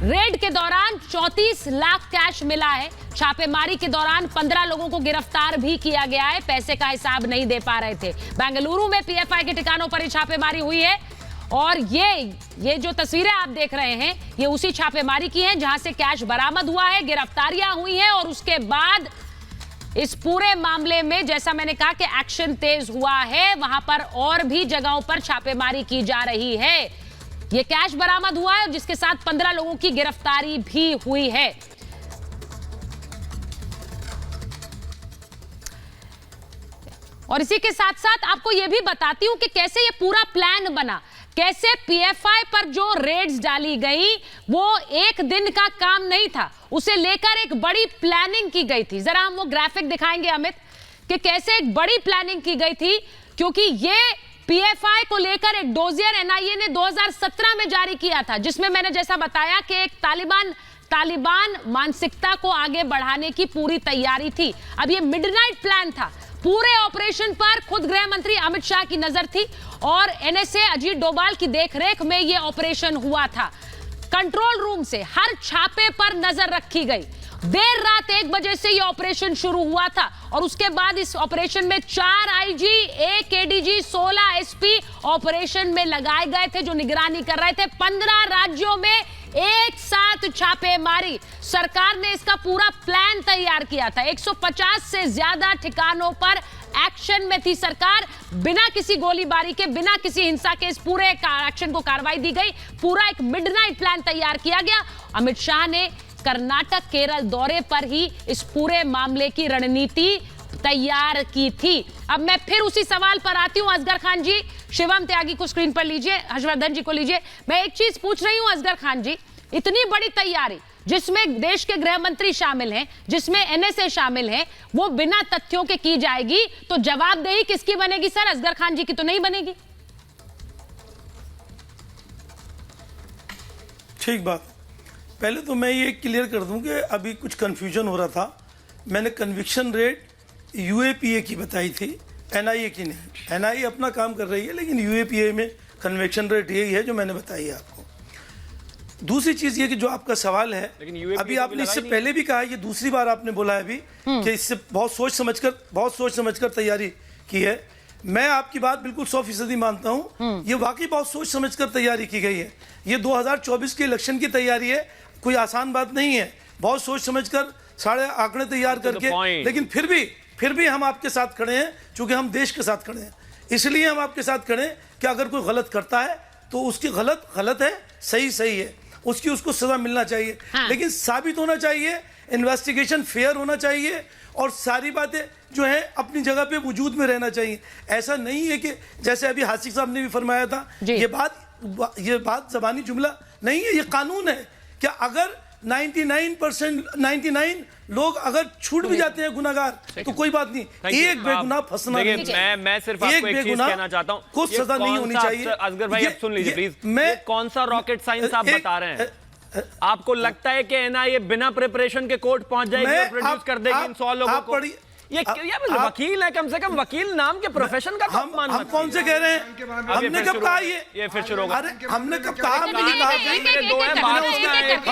Red के दौरान 34 lakh cash मिला है। छापेमारी के दौरान 15 लोगों को गिरफ्तार भी किया गया है। पैसे का हिसाब नहीं दे पा रहे थे। बेंगलुरु में पीएफआई के ठिकानों पर ही छापेमारी हुई है और ये जो तस्वीरें आप देख रहे हैं ये उसी छापेमारी की हैं जहां से कैश बरामद हुआ है, गिरफ्तारियां हुई हैं और उसके बाद इस पूरे मामले में जैसा मैंने कहा कि एक्शन तेज हुआ है, वहां पर और भी जगहों पर छापेमारी की जा रही है। ये कैश बरामद हुआ है जिसके साथ 15 लोगों की गिरफ्तारी भी हुई है। और इसी के साथ साथ आपको यह भी बताती हूं कि कैसे ये पूरा प्लान बना, कैसे पीएफआई पर जो रेड्स डाली गई वो एक दिन का काम नहीं था, उसे लेकर एक बड़ी प्लानिंग की गई थी। जरा हम वो ग्राफिक दिखाएंगे अमित कि कैसे एक बड़ी प्लानिंग की गई थी, क्योंकि ये पीएफआई को लेकर एक डोजियर एनआईए ने 2017 में जारी किया था, जिसमें मैंने जैसा बताया कि एक तालिबान मानसिकता को आगे बढ़ाने की पूरी तैयारी थी। अब ये मिडनाइट प्लान था। पूरे ऑपरेशन पर खुद गृह मंत्री अमित शाह की नजर थी और एनएसए अजीत डोभाल की देखरेख में यह ऑपरेशन हुआ था। कंट्रोल रूम से हर छापे पर नजर रखी गई। देर रात 1 बजे से यह ऑपरेशन शुरू हुआ था और उसके बाद इस ऑपरेशन में 4 आईजी, 1 एडीजी, 16 एसपी ऑपरेशन में लगाए गए थे जो निगरानी कर रहे थे। 15 राज्यों में एक साथ छापेमारी। सरकार ने इसका पूरा प्लान तैयार किया था। 150 से ज्यादा ठिकानों पर एक्शन में थी सरकार। बिना किसी गोलीबारी के, बिना किसी हिंसा के इस पूरे एक्शन को कार्रवाई दी गई। पूरा एक मिडनाइट प्लान तैयार किया गया। अमित शाह ने कर्नाटक केरल दौरे पर ही इस पूरे मामले की रणनीति तैयार की थी। अब मैं फिर उसी सवाल पर आती हूं। असगर खान जी, शिवम त्यागी को स्क्रीन पर लीजिए, हर्षवर्धन जी को लीजिए। मैं एक चीज पूछ रही हूं असगर खान जी, इतनी बड़ी तैयारी जिसमें देश के गृह मंत्री शामिल हैं, जिसमें एनएसए शामिल है, वो बिना तथ्यों के की जाएगी तो जवाबदेही किसकी बनेगी सर? असगर खान जी की तो नहीं बनेगी। ठीक बात। पहले तो मैं ये क्लियर कर दूं कि अभी कुछ कंफ्यूजन हो रहा था। मैंने कन्विक्शन रेट यूएपीए की बताई थी, एनआईए की नहीं। एनआईए अपना काम कर रही है लेकिन यूएपीए में कन्विक्शन रेट यही है जो मैंने बताई है आपको। दूसरी चीज ये कि जो आपका सवाल है, अभी आपने इससे पहले भी कहा, ये दूसरी बार आपने बोला है अभी कि इससे बहुत सोच समझकर तैयारी की है। मैं आपकी बात बिल्कुल 100% मानता हूं। ये वाकई बहुत सोच समझकर तैयारी की गई है। ये 2024 के इलेक्शन की तैयारी है, कोई आसान बात नहीं है। बहुत सोच समझकर सारे आंकड़े तैयार करके, लेकिन फिर भी हम आपके साथ खड़े हैं, क्योंकि हम देश के साथ खड़े हैं। इसलिए हम आपके साथ खड़े हैं कि अगर कोई गलत करता है तो उसकी गलत है, सही है, उसको सजा मिलना चाहिए। हाँ। लेकिन साबित होना चाहिए, इन्वेस्टिगेशन फेयर होना चाहिए और सारी बातें जो है अपनी जगह पे वजूद में रहना चाहिए। ऐसा नहीं है कि जैसे अभी हासिक साहब ने भी फरमाया था, ये बात जबानी जुमला नहीं है, ये कानून है। क्या अगर 99 लोग अगर छूट भी जाते हैं गुनाहगार तो कोई बात नहीं, एक बेगुनाह फंसना नहीं। मैं सिर्फ आपको एक चीज कहना चाहता हूं, कुछ सजा नहीं होनी चाहिए। असगर भाई आप सुन लीजिए प्लीज। मैं कौन सा रॉकेट साइंस आप बता रहे हैं? आपको लगता है कि एनआईए बिना प्रिपरेशन के कोर्ट पहुंच जाएगी और प्रोड्यूस कर देगी इन 100 लोगों को? ये वकील है, कम से कम वकील नाम के प्रोफेशन का हम कौन से कह रहे हैं? हमने कब कहा ये फिर शुरू होगा? अरे हमने कब कहा? हम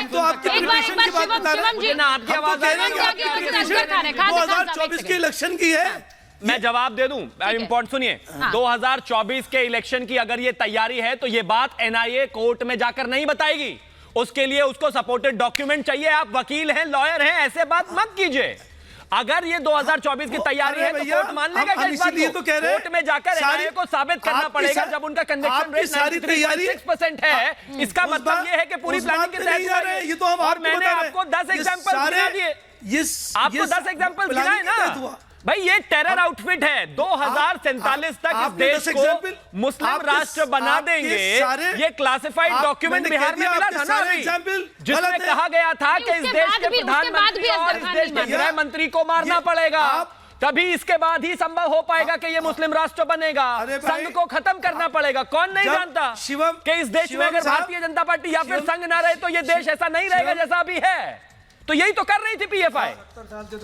तो आपकी प्रिपरेशन की बात बता रहे हैं ना, आपकी आवाज 2024 के इलेक्शन की है। मैं जवाब दे दूं, इंपॉर्टेंट सुनिए। 2024 के इलेक्शन की अगर ये तैयारी है तो ये बात एनआईए कोर्ट में जाकर नहीं बताएगी। उसके लिए उसको सपोर्टेड डॉक्यूमेंट चाहिए। आप वकील हैं, लॉयर हैं, ऐसे बात मत कीजिए। अगर ये 2024 की तैयारी है तो कोर्ट मान लेगा कि इस बात को? तो कोर्ट में जाकर एनआईए को साबित करना पड़ेगा जब उनका कन्विक्शन रेट 93.6% है। इसका मतलब ये है कि पूरी प्लानिंग के तहत ये तो हम, और मैंने आपको 10 एग्जांपल गिना दिए। आपको 10 एग्जांपल गिनाए ना भाई। ये टेरर आउटफिट है। 2047 तक इस देश को मुस्लिम राष्ट्र बना देंगे। ये क्लासिफाइड डॉक्यूमेंट बिहार में मिला था ना अभी, जिसमें कहा गया था कि इस देश के प्रधानमंत्री और इस देश के गृह मंत्री को मारना पड़ेगा, तभी इसके बाद ही संभव हो पाएगा कि ये मुस्लिम राष्ट्र बनेगा। संघ को खत्म करना पड़ेगा। कौन नहीं जानता कि इस देश में अगर भारतीय जनता पार्टी या फिर संघ ना रहे तो ये देश ऐसा नहीं रहेगा जैसा अभी है। तो यही तो कर रही थी पीएफआई।